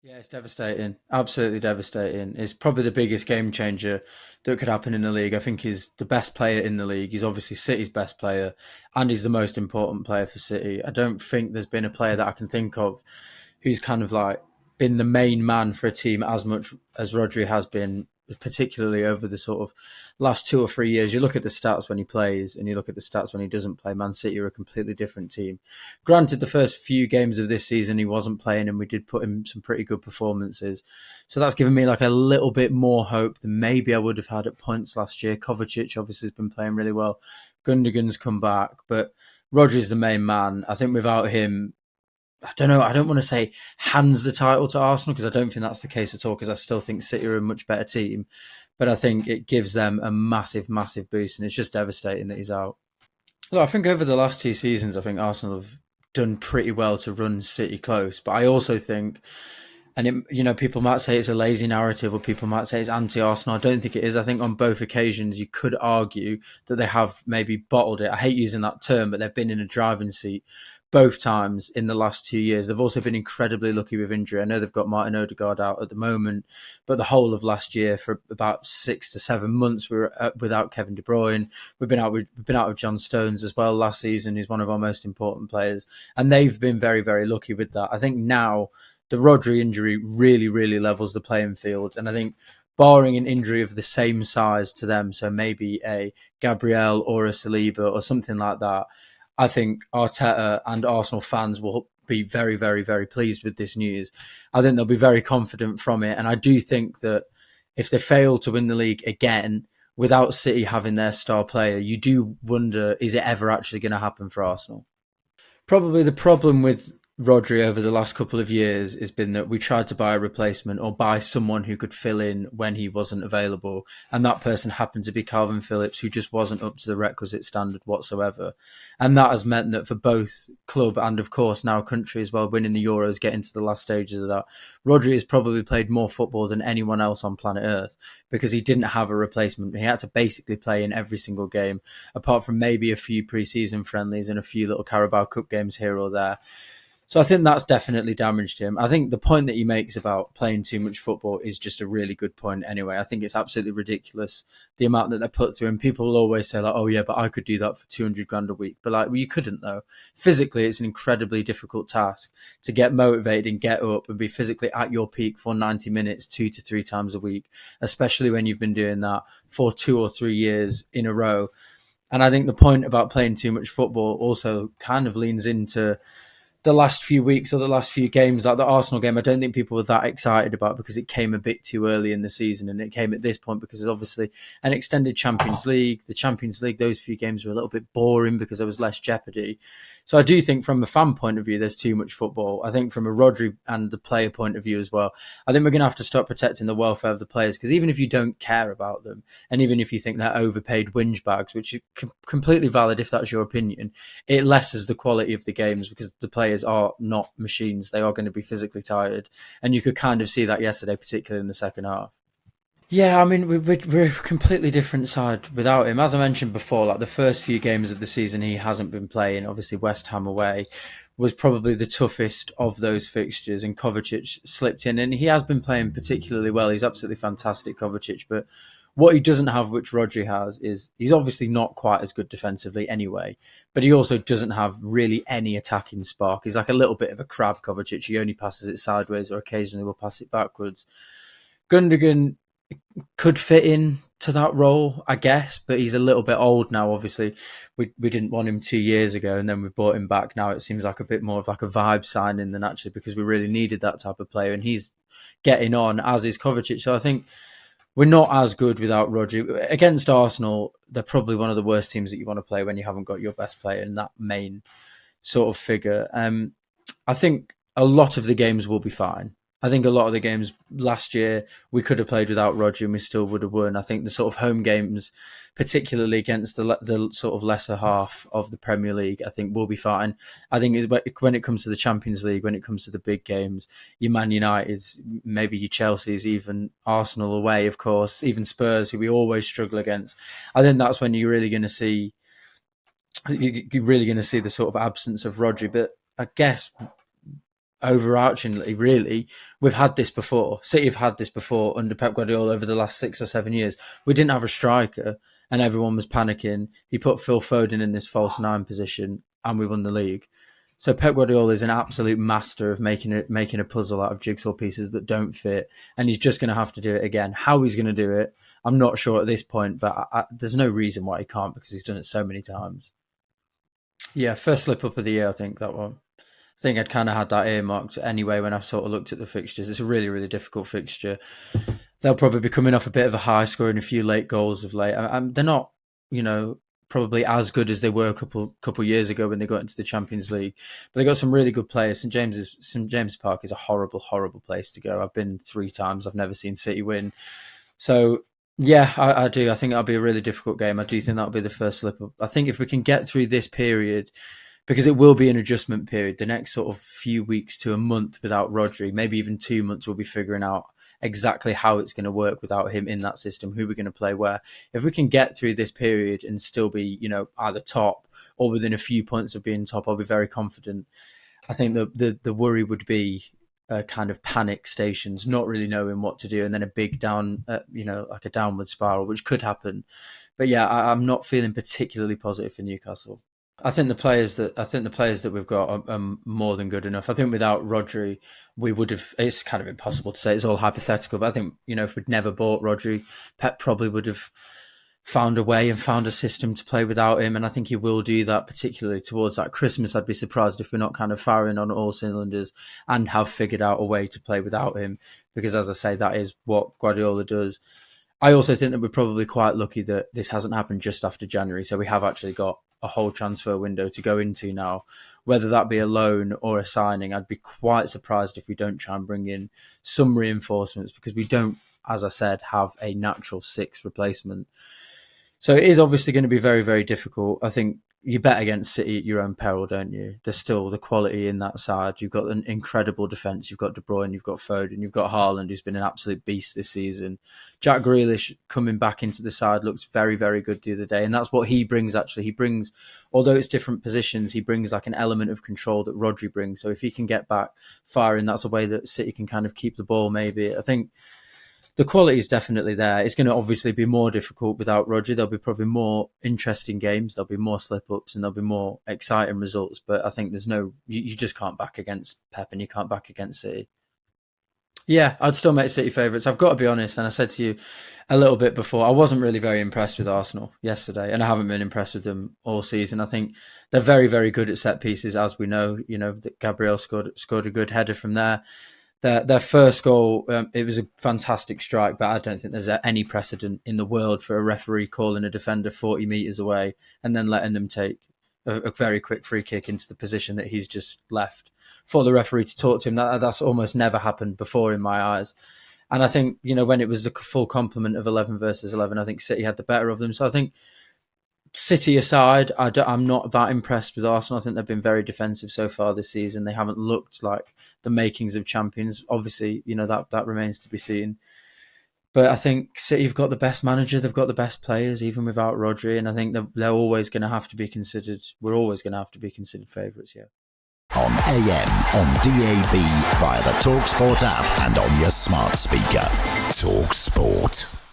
Yeah, it's devastating. Absolutely devastating. It's probably the biggest game changer that could happen in the league. I think he's the best player in the league. He's obviously City's best player, and he's the most important player for City. I don't think there's been a player that I can think of who's kind of like been the main man for a team as much as Rodri has been, particularly over the sort of last 2 or 3 years. You look at the stats when he plays and you look at the stats when he doesn't play. Man City are a completely different team. Granted, the first few games of this season he wasn't playing, and we did put him some pretty good performances. So that's given me like a little bit more hope than maybe I would have had at points last year. Kovacic obviously has been playing really well. Gundogan's come back, but Rodri's the main man. I think without him, I don't know. I don't want to say hands the title to Arsenal because I don't think that's the case at all. Because I still think City are a much better team, but I think it gives them a massive, massive boost, and it's just devastating that he's out. Look, I think over the last 2 seasons, I think Arsenal have done pretty well to run City close, but I also think, and people might say it's a lazy narrative, or people might say it's anti-Arsenal. I don't think it is. I think on both occasions you could argue that they have maybe bottled it. I hate using that term, but they've been in a driving seat both times in the last 2 years. They've also been incredibly lucky with injury. I know they've got Martin Odegaard out at the moment, but the whole of last year, for about 6 to 7 months, we were without Kevin De Bruyne. We've been out with John Stones as well last season. He's one of our most important players, and they've been very, very lucky with that. I think now the Rodri injury really, really levels the playing field, and I think barring an injury of the same size to them, so maybe a Gabriel or a Saliba or something like that, I think Arteta and Arsenal fans will be very, very, very pleased with this news. I think they'll be very confident from it. And I do think that if they fail to win the league again without City having their star player, you do wonder, is it ever actually going to happen for Arsenal? Probably the problem with Rodri over the last couple of years has been that we tried to buy a replacement or buy someone who could fill in when he wasn't available. And that person happened to be Calvin Phillips, who just wasn't up to the requisite standard whatsoever. And that has meant that for both club and, of course, now country as well, winning the Euros, getting to the last stages of that, Rodri has probably played more football than anyone else on planet Earth because he didn't have a replacement. He had to basically play in every single game, apart from maybe a few pre-season friendlies and a few little Carabao Cup games here or there. So I think that's definitely damaged him. I think the point that he makes about playing too much football is just a really good point anyway. I think it's absolutely ridiculous, the amount that they put through. And people will always say, like, oh, yeah, but I could do that for 200 grand a week. But, like, well, you couldn't, though. Physically, it's an incredibly difficult task to get motivated and get up and be physically at your peak for 90 minutes 2 to 3 times a week, especially when you've been doing that for 2 or 3 years in a row. And I think the point about playing too much football also kind of leans into the last few weeks or the last few games, like the Arsenal game. I don't think people were that excited about because it came a bit too early in the season, and it came at this point because it's obviously an extended Champions League. The Champions League, those few games were a little bit boring because there was less jeopardy. So I do think from a fan point of view, there's too much football. I think from a Rodri and the player point of view as well, I think we're going to have to start protecting the welfare of the players, because even if you don't care about them, and even if you think they're overpaid whinge bags, which is completely valid if that's your opinion, it lessens the quality of the games because the players are not machines. They are going to be physically tired. And you could kind of see that yesterday, particularly in the second half. Yeah, I mean, we're a completely different side without him. As I mentioned before, like the first few games of the season, he hasn't been playing. Obviously, West Ham away was probably the toughest of those fixtures, and Kovacic slipped in, and he has been playing particularly well. He's absolutely fantastic, Kovacic. But what he doesn't have, which Rodri has, is he's obviously not quite as good defensively anyway, but he also doesn't have really any attacking spark. He's like a little bit of a crab, Kovacic. He only passes it sideways or occasionally will pass it backwards. Gundogan could fit in to that role, I guess, but he's a little bit old now. Obviously, we didn't want him 2 years ago, and then we've brought him back. Now it seems like a bit more of like a vibe signing than actually because we really needed that type of player, and he's getting on, as is Kovacic. So I think we're not as good without Rodri. Against Arsenal, they're probably one of the worst teams that you want to play when you haven't got your best player in that main sort of figure. I think a lot of the games will be fine. I think a lot of the games last year we could have played without Roger and we still would have won. I think the sort of home games, particularly against the sort of lesser half of the Premier League, I think will be fine. I think when it comes to the Champions League, when it comes to the big games, your Man United's, maybe your Chelsea's, even Arsenal away, of course, even Spurs, who we always struggle against. I think that's when you're really going to see the sort of absence of Rodri. But I guess overarchingly, really, we've had this before. City have had this before under Pep Guardiola over the last 6 or 7 years. We didn't have a striker and everyone was panicking. He put Phil Foden in this false nine position and we won the league. So Pep Guardiola is an absolute master of making a puzzle out of jigsaw pieces that don't fit, and he's just going to have to do it again. How he's going to do it, I'm not sure at this point, but there's no reason why he can't because he's done it so many times. Yeah, first slip up of the year, I think that one. I think I'd kind of had that earmarked anyway when I sort of looked at the fixtures. It's a really, really difficult fixture. They'll probably be coming off a bit of a high, scoring a few late goals of late. They're not, probably as good as they were a couple years ago when they got into the Champions League. But they got some really good players. St James Park is a horrible, horrible place to go. I've been 3 times. I've never seen City win. So yeah, I do. I think that'll be a really difficult game. I do think that'll be the first slip up. I think if we can get through this period, because it will be an adjustment period, the next sort of few weeks to a month without Rodri, maybe even 2 months, we'll be figuring out exactly how it's going to work without him in that system, who we're going to play where. If we can get through this period and still be, either top or within a few points of being top, I'll be very confident. I think the worry would be kind of panic stations, not really knowing what to do, and then a big down, like a downward spiral, which could happen. But yeah, I'm not feeling particularly positive for Newcastle. I think the players that we've got are more than good enough. I think without Rodri, we would have. It's kind of impossible to say. It's all hypothetical. But I think if we'd never bought Rodri, Pep probably would have found a way and found a system to play without him. And I think he will do that, particularly towards that Christmas. I'd be surprised if we're not kind of firing on all cylinders and have figured out a way to play without him. Because as I say, that is what Guardiola does. I also think that we're probably quite lucky that this hasn't happened just after January. So we have actually got a whole transfer window to go into now, whether that be a loan or a signing. I'd be quite surprised if we don't try and bring in some reinforcements because we don't, as I said, have a natural 6 replacement. So it is obviously going to be very, very difficult. I think you bet against City at your own peril, don't you? There's still the quality in that side. You've got an incredible defence. You've got De Bruyne, you've got Foden, you've got Haaland, who's been an absolute beast this season. Jack Grealish coming back into the side looks very, very good the other day. And that's what he brings, actually. He brings, although it's different positions, he brings like an element of control that Rodri brings. So if he can get back firing, that's a way that City can kind of keep the ball, maybe. I think the quality is definitely there. It's going to obviously be more difficult without Rodri. There'll be probably more interesting games. There'll be more slip-ups and there'll be more exciting results. But I think you just can't back against Pep and you can't back against City. Yeah, I'd still make City favourites. I've got to be honest, and I said to you a little bit before, I wasn't really very impressed with Arsenal yesterday, and I haven't been impressed with them all season. I think they're very, very good at set pieces, as we know. That Gabriel scored a good header from there. Their first goal, it was a fantastic strike, but I don't think there's any precedent in the world for a referee calling a defender 40 metres away and then letting them take a very quick free kick into the position that he's just left for the referee to talk to him. That's almost never happened before in my eyes. And I think, when it was the full complement of 11 versus 11, I think City had the better of them. So I think City aside, I'm not that impressed with Arsenal. I think they've been very defensive so far this season. They haven't looked like the makings of champions. Obviously, that remains to be seen. But I think City have got the best manager. They've got the best players, even without Rodri. And I think they're always going to have to be considered. We're always going to have to be considered favourites here. On AM, on DAB, via the talkSPORT app and on your smart speaker. talkSPORT.